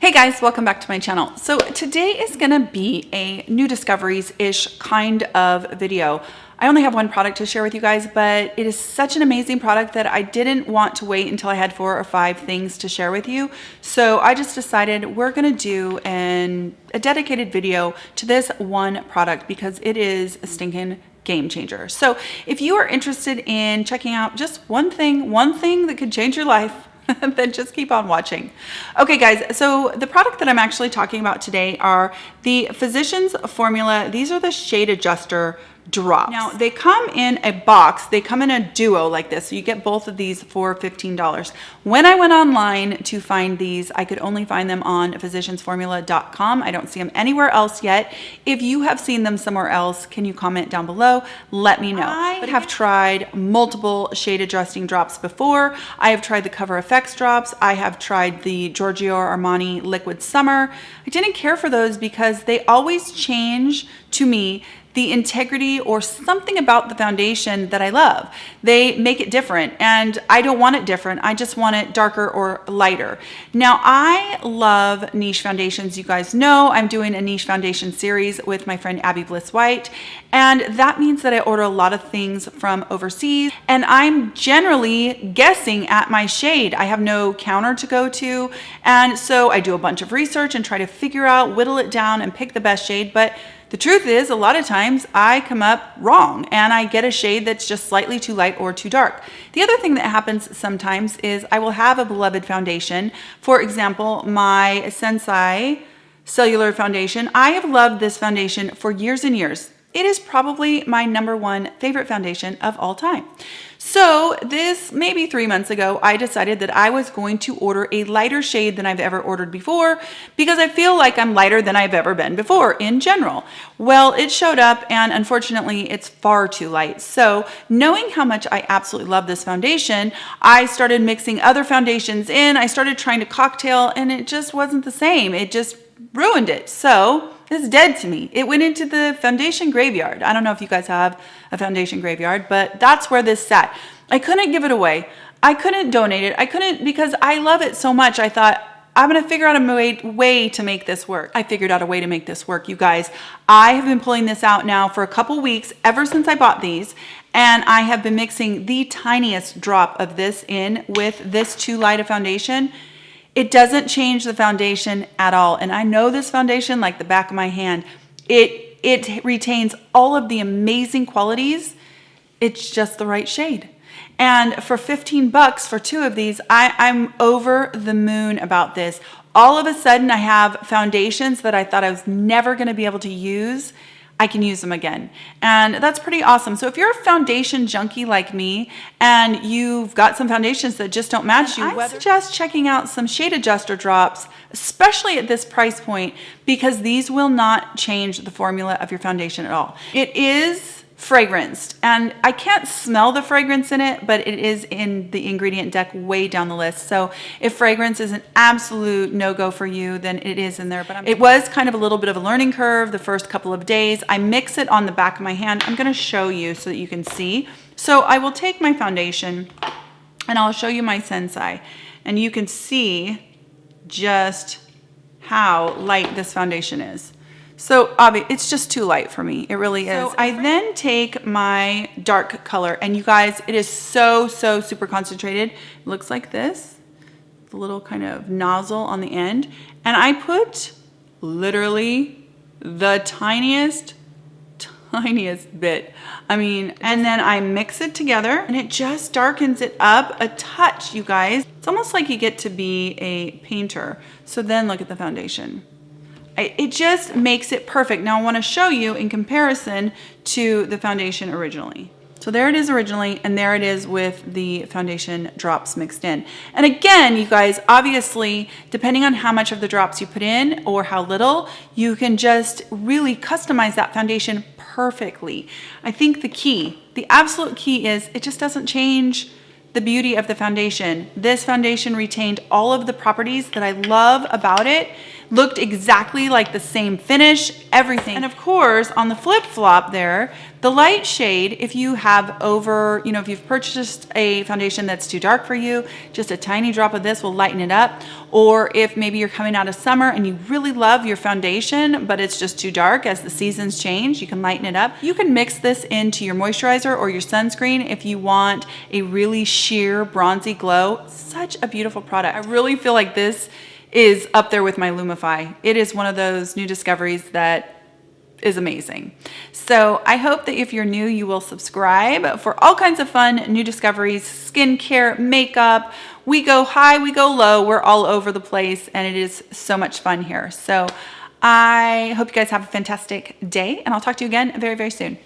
Hey guys, welcome back to my channel. So today is gonna be a new discoveries-ish kind of video. I only have one product to share with you guys, but it is such an amazing product that I didn't want to wait until I had 4 or 5 things to share with you. So I just decided we're gonna do a dedicated video to this one product because it is a stinking game changer. So if you are interested in checking out just one thing that could change your life, then just keep on watching. Okay guys, so the product that I'm actually talking about today are the Physicians Formula. These are the shade adjuster drops. Now they come in a box, they come in a duo like this, so you get both of these for $15. When I went online to find these, I could only find them on physiciansformula.com. I don't see them anywhere else yet. If you have seen them somewhere else, can you comment down below? Let me know. I have tried multiple shade adjusting drops before. I have tried the Cover FX drops. I have tried the Giorgio Armani Liquid Summer. I didn't care for those because they always change to me the integrity or something about the foundation that I love. They make it different and I don't want it different. I just want it darker or lighter. Now I love niche foundations. You guys know I'm doing a niche foundation series with my friend Abby Bliss White. And that means that I order a lot of things from overseas and I'm generally guessing at my shade. I have no counter to go to. And so I do a bunch of research and try to figure out, whittle it down and pick the best shade. But the truth is, a lot of times I come up wrong and I get a shade that's just slightly too light or too dark. The other thing that happens sometimes is I will have a beloved foundation. For example, my Sensai Cellular Foundation. I have loved this foundation for years and years. It is probably my #1 favorite foundation of all time. So this maybe 3 months ago, I decided that I was going to order a lighter shade than I've ever ordered before because I feel like I'm lighter than I've ever been before in general. Well, it showed up and unfortunately it's far too light. So knowing how much I absolutely love this foundation, I started mixing other foundations in. I started trying to cocktail and it just wasn't the same. It just ruined it. So it's dead to me. It went into the foundation graveyard. I don't know if you guys have a foundation graveyard, but that's where this sat. I couldn't give it away. I couldn't donate it. I couldn't because I love it so much. I thought, I'm gonna figure out a way to make this work. I figured out a way to make this work, you guys. I have been pulling this out now for a couple weeks, ever since I bought these, and I have been mixing the tiniest drop of this in with this too light a foundation. It doesn't change the foundation at all. And I know this foundation like the back of my hand. It retains all of the amazing qualities. It's just the right shade. And for 15 bucks for 2 of these, I'm over the moon about this. All of a sudden I have foundations that I thought I was never gonna be able to use. I can use them again. And that's pretty awesome. So if you're a foundation junkie like me and you've got some foundations that just don't match you, I suggest checking out some shade adjuster drops, especially at this price point, because these will not change the formula of your foundation at all. It is fragranced and I can't smell the fragrance in it, but it is in the ingredient deck way down the list. So if fragrance is an absolute no-go for you, then it is in there. But it was kind of a little bit of a learning curve the first couple of days. I mix it on the back of my hand. I'm gonna show you so that you can see. So I will take my foundation and I'll show you my Sensai and you can see just how light this foundation is. So it's just too light for me. It really is. So I then take my dark color and you guys, it is so super concentrated. It looks like this, the little kind of nozzle on the end. And I put literally the tiniest bit. I mean, and then I mix it together and it just darkens it up a touch, you guys. It's almost like you get to be a painter. So then look at the foundation. It just makes it perfect. Now I want to show you in comparison to the foundation originally. So there it is originally, and there it is with the foundation drops mixed in. And again, you guys, obviously, depending on how much of the drops you put in or how little, you can just really customize that foundation perfectly. I think the absolute key is it just doesn't change the beauty of the foundation. This foundation retained all of the properties that I love about it. looked exactly like the same finish, everything. And of course, on the flip flop there, the light shade, if you have if you've purchased a foundation that's too dark for you, just a tiny drop of this will lighten it up. Or if maybe you're coming out of summer and you really love your foundation, but it's just too dark as the seasons change, you can lighten it up. You can mix this into your moisturizer or your sunscreen if you want a really sheer bronzy glow. Such a beautiful product. I really feel like this is up there with my Lumify. It is one of those new discoveries that is amazing. So I hope that if you're new, you will subscribe for all kinds of fun new discoveries, skincare, makeup. We go high, we go low, we're all over the place, and it is so much fun here. So I hope you guys have a fantastic day, and I'll talk to you again very, very soon.